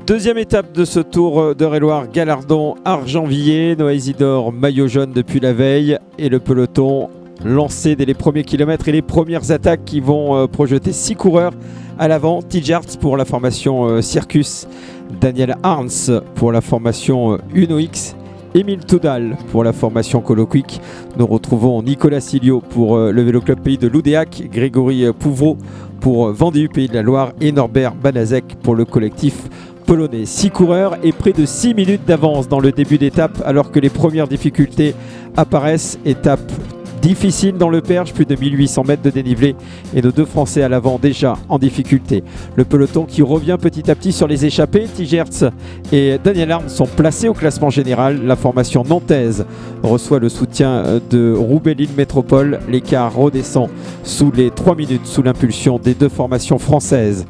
Deuxième étape de ce Tour d'Eure-et-Loir, Galardon, Argenvilliers. Noah Isidore, maillot jaune depuis la veille. Et le peloton lancé dès les premiers kilomètres et les premières attaques qui vont projeter 6 coureurs à l'avant. Tijarts pour la formation Circus, Daniel Arns pour la formation Uno-X, Émile Toudal pour la formation Colo-Quick. Nous retrouvons Nicolas Silio pour le Vélo Club Pays de Loudéac, Grégory Pouvreau pour Vendée Pays de la Loire et Norbert Banazek pour le collectif polonais. 6 coureurs et près de 6 minutes d'avance dans le début d'étape alors que les premières difficultés apparaissent. Étape difficile dans le Perche, plus de 1800 mètres de dénivelé et nos deux Français à l'avant déjà en difficulté. Le peloton qui revient petit à petit sur les échappées. Tijarts et Daniel Arns sont placés au classement général. La formation nantaise reçoit le soutien de Roubaix-Lille Métropole. L'écart redescend sous les 3 minutes sous l'impulsion des deux formations françaises.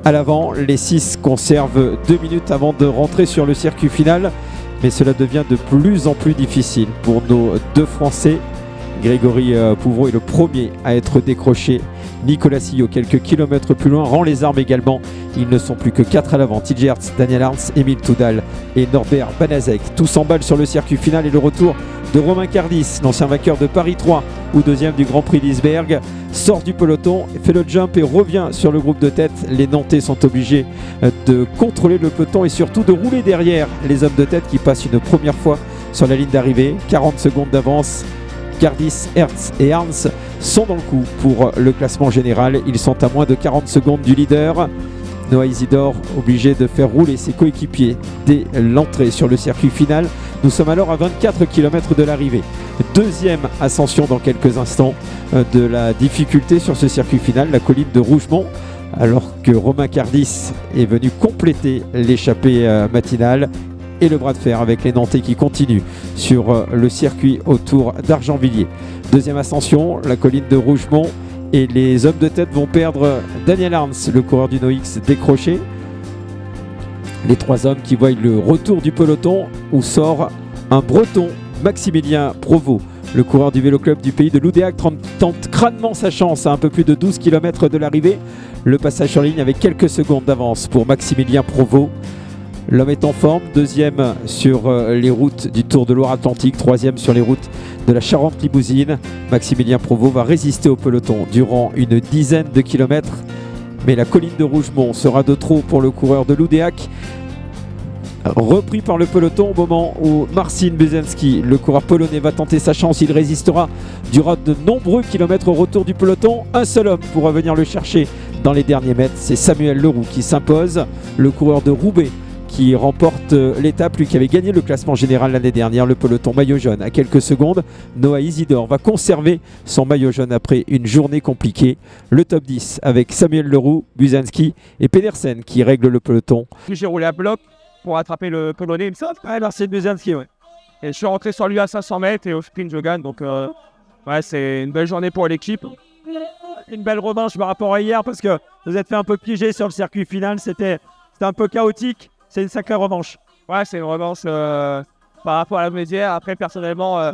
À l'avant, les 6 conservent 2 minutes avant de rentrer sur le circuit final. Mais cela devient de plus en plus difficile pour nos deux Français. Grégory Pouvreau est le premier à être décroché. Nicolas Silio, quelques kilomètres plus loin, rend les armes également. Ils ne sont plus que 4 à l'avant. Tijarts, Daniel Arns, Émile Toudal et Norbert Banazek. Tous s'emballent sur le circuit final et le retour de Romain Cardis, l'ancien vainqueur de Paris 3 ou deuxième du Grand Prix d'Isberg, sort du peloton, fait le jump et revient sur le groupe de tête. Les Nantais sont obligés de contrôler le peloton et surtout de rouler derrière les hommes de tête qui passent une première fois sur la ligne d'arrivée. 40 secondes d'avance. Cardis, Hertz et Arns sont dans le coup pour le classement général. Ils sont à moins de 40 secondes du leader. Noah Isidore obligé de faire rouler ses coéquipiers dès l'entrée sur le circuit final. Nous sommes alors à 24 km de l'arrivée. Deuxième ascension dans quelques instants de la difficulté sur ce circuit final, la colline de Rougemont, alors que Romain Cardis est venu compléter l'échappée matinale. Et le bras de fer avec les Nantais qui continuent sur le circuit autour d'Argenvilliers. Deuxième ascension, la colline de Rougemont. Et les hommes de tête vont perdre Daniel Arns, le coureur du Uno-X décroché. Les 3 hommes qui voient le retour du peloton où sort un Breton, Maximilien Provost. Le coureur du Vélo Club du Pays de Loudéac tente crânement sa chance à un peu plus de 12 km de l'arrivée. Le passage sur ligne avec quelques secondes d'avance pour Maximilien Provost. L'homme est en forme, deuxième sur les routes du Tour de Loire-Atlantique, troisième sur les routes de la Charente-Limousine. Maximilien Provost va résister au peloton durant une dizaine de kilomètres. Mais la colline de Rougemont sera de trop pour le coureur de Loudéac. Repris par le peloton au moment où Marcin Buzenski, le coureur polonais, va tenter sa chance. Il résistera durant de nombreux kilomètres au retour du peloton. Un seul homme pourra venir le chercher dans les derniers mètres. C'est Samuel Leroux qui s'impose, le coureur de Roubaix, qui remporte l'étape, lui qui avait gagné le classement général l'année dernière. Le peloton maillot jaune à quelques secondes. Noah Isidore va conserver son maillot jaune après une journée compliquée. Le top 10 avec Samuel Leroux, Buzenski et Pedersen qui règle le peloton. J'ai roulé à bloc pour attraper le polonais, il me semble. Ouais, alors c'est Buzenski, ouais. Et je suis rentré sur lui à 500 mètres et au sprint je gagne. Donc ouais, c'est une belle journée pour l'équipe. Une belle revanche par rapport à hier parce que vous êtes fait un peu piéger sur le circuit final. C'était un peu chaotique. C'est une sacrée revanche. Ouais, c'est une revanche par rapport à la médière. Après, personnellement,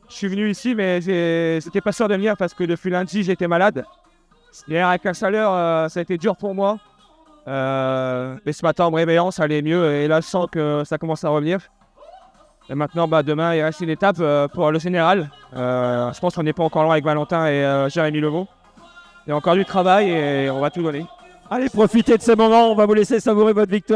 je suis venu ici, mais j'étais pas sûr de venir parce que depuis lundi, j'étais malade. Hier, avec la chaleur, ça a été dur pour moi. Mais ce matin, en me réveillant, ça allait mieux. Et là, je sens que ça commence à revenir. Et maintenant, demain, il reste une étape pour le général. Je pense qu'on n'est pas encore loin avec Valentin et Jérémy Levaux. Il y a encore du travail et on va tout donner. Allez, profitez de ce moment. On va vous laisser savourer votre victoire.